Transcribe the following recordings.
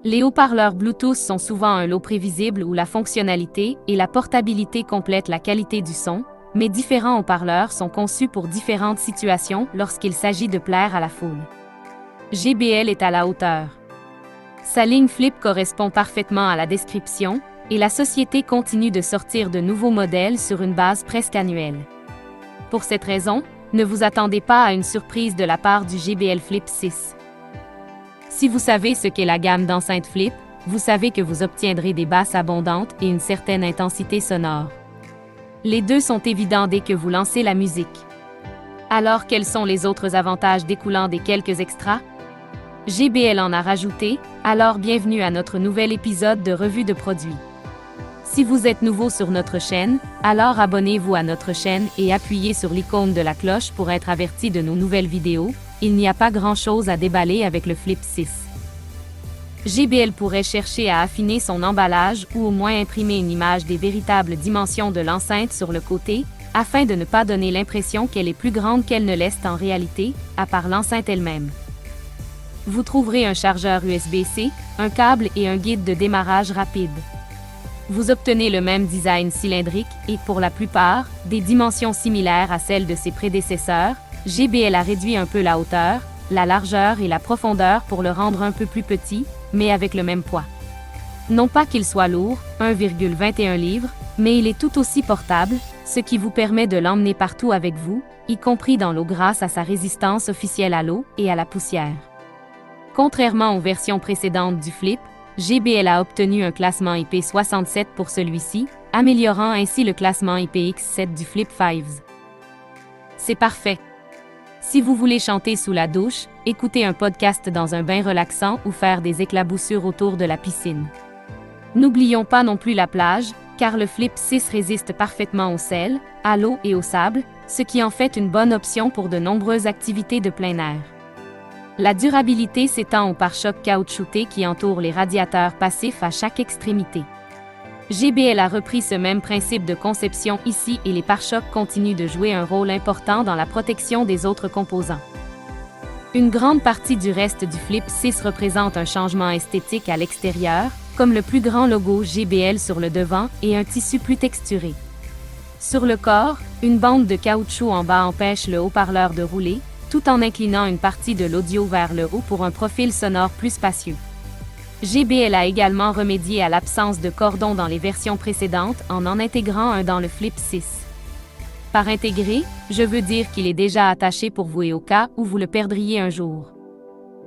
Les haut-parleurs Bluetooth sont souvent un lot prévisible où la fonctionnalité et la portabilité complètent la qualité du son, mais différents haut-parleurs sont conçus pour différentes situations lorsqu'il s'agit de plaire à la foule. JBL est à la hauteur. Sa ligne Flip correspond parfaitement à la description, et la société continue de sortir de nouveaux modèles sur une base presque annuelle. Pour cette raison, ne vous attendez pas à une surprise de la part du JBL Flip 6. Si vous savez ce qu'est la gamme d'enceintes Flip, vous savez que vous obtiendrez des basses abondantes et une certaine intensité sonore. Les deux sont évidents dès que vous lancez la musique. Alors quels sont les autres avantages découlant des quelques extras? JBL en a rajouté, alors bienvenue à notre nouvel épisode de Revue de produits. Si vous êtes nouveau sur notre chaîne, alors abonnez-vous à notre chaîne et appuyez sur l'icône de la cloche pour être averti de nos nouvelles vidéos. Il n'y a pas grand-chose à déballer avec le Flip 6. JBL pourrait chercher à affiner son emballage ou au moins imprimer une image des véritables dimensions de l'enceinte sur le côté, afin de ne pas donner l'impression qu'elle est plus grande qu'elle ne l'est en réalité, à part l'enceinte elle-même. Vous trouverez un chargeur USB-C, un câble et un guide de démarrage rapide. Vous obtenez le même design cylindrique et, pour la plupart, des dimensions similaires à celles de ses prédécesseurs. JBL a réduit un peu la hauteur, la largeur et la profondeur pour le rendre un peu plus petit, mais avec le même poids. Non pas qu'il soit lourd, 1,21 livres, mais il est tout aussi portable, ce qui vous permet de l'emmener partout avec vous, y compris dans l'eau grâce à sa résistance officielle à l'eau et à la poussière. Contrairement aux versions précédentes du Flip, JBL a obtenu un classement IP67 pour celui-ci, améliorant ainsi le classement IPX7 du Flip 5. C'est parfait. Si vous voulez chanter sous la douche, écouter un podcast dans un bain relaxant ou faire des éclaboussures autour de la piscine. N'oublions pas non plus la plage, car le Flip 6 résiste parfaitement au sel, à l'eau et au sable, ce qui en fait une bonne option pour de nombreuses activités de plein air. La durabilité s'étend au pare-chocs caoutchoutés qui entourent les radiateurs passifs à chaque extrémité. JBL a repris ce même principe de conception ici et les pare-chocs continuent de jouer un rôle important dans la protection des autres composants. Une grande partie du reste du Flip 6 représente un changement esthétique à l'extérieur, comme le plus grand logo JBL sur le devant et un tissu plus texturé. Sur le corps, une bande de caoutchouc en bas empêche le haut-parleur de rouler, tout en inclinant une partie de l'audio vers le haut pour un profil sonore plus spacieux. JBL a également remédié à l'absence de cordon dans les versions précédentes en intégrant un dans le Flip 6. Par intégrer, je veux dire qu'il est déjà attaché pour vous et au cas où vous le perdriez un jour.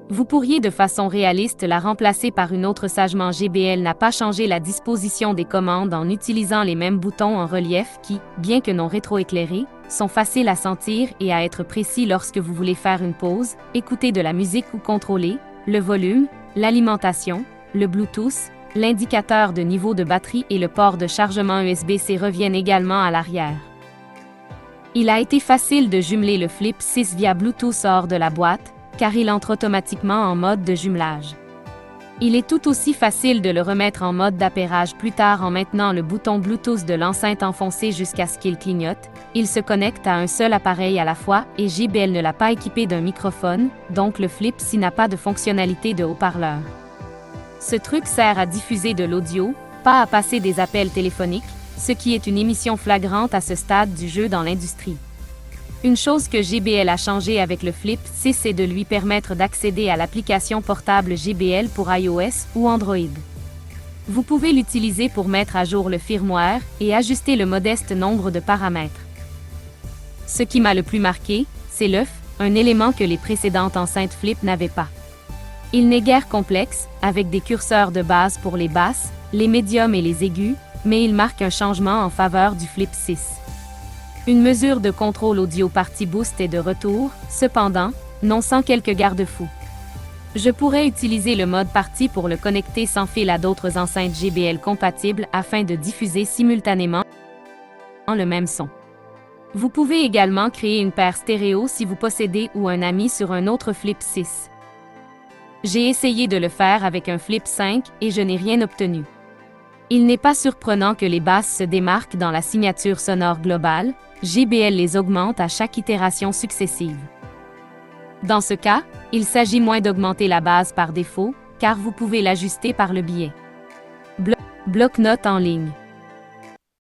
Vous pourriez de façon réaliste la remplacer par une autre sagement. JBL n'a pas changé la disposition des commandes en utilisant les mêmes boutons en relief qui, bien que non rétroéclairés, sont faciles à sentir et à être précis lorsque vous voulez faire une pause, écouter de la musique ou contrôler le volume, l'alimentation, le Bluetooth, l'indicateur de niveau de batterie et le port de chargement USB-C reviennent également à l'arrière. Il a été facile de jumeler le Flip 6 via Bluetooth hors de la boîte, car il entre automatiquement en mode de jumelage. Il est tout aussi facile de le remettre en mode d'appairage plus tard en maintenant le bouton Bluetooth de l'enceinte enfoncé jusqu'à ce qu'il clignote. Il se connecte à un seul appareil à la fois et JBL ne l'a pas équipé d'un microphone, donc le Flip 6 n'a pas de fonctionnalité de haut-parleur. Ce truc sert à diffuser de l'audio, pas à passer des appels téléphoniques, ce qui est une émission flagrante à ce stade du jeu dans l'industrie. Une chose que JBL a changé avec le Flip 6 c'est de lui permettre d'accéder à l'application portable JBL pour iOS ou Android. Vous pouvez l'utiliser pour mettre à jour le firmware et ajuster le modeste nombre de paramètres. Ce qui m'a le plus marqué, c'est l'œuf, un élément que les précédentes enceintes Flip n'avaient pas. Il n'est guère complexe, avec des curseurs de base pour les basses, les médiums et les aigus, mais il marque un changement en faveur du Flip 6. Une mesure de contrôle audio party boost est de retour, cependant, non sans quelques garde-fous. Je pourrais utiliser le mode party pour le connecter sans fil à d'autres enceintes JBL compatibles afin de diffuser simultanément le même son. Vous pouvez également créer une paire stéréo si vous possédez ou un ami sur un autre Flip 6. J'ai essayé de le faire avec un Flip 5 et je n'ai rien obtenu. Il n'est pas surprenant que les basses se démarquent dans la signature sonore globale, JBL les augmente à chaque itération successive. Dans ce cas, il s'agit moins d'augmenter la base par défaut, car vous pouvez l'ajuster par le biais. Bloc-notes en ligne.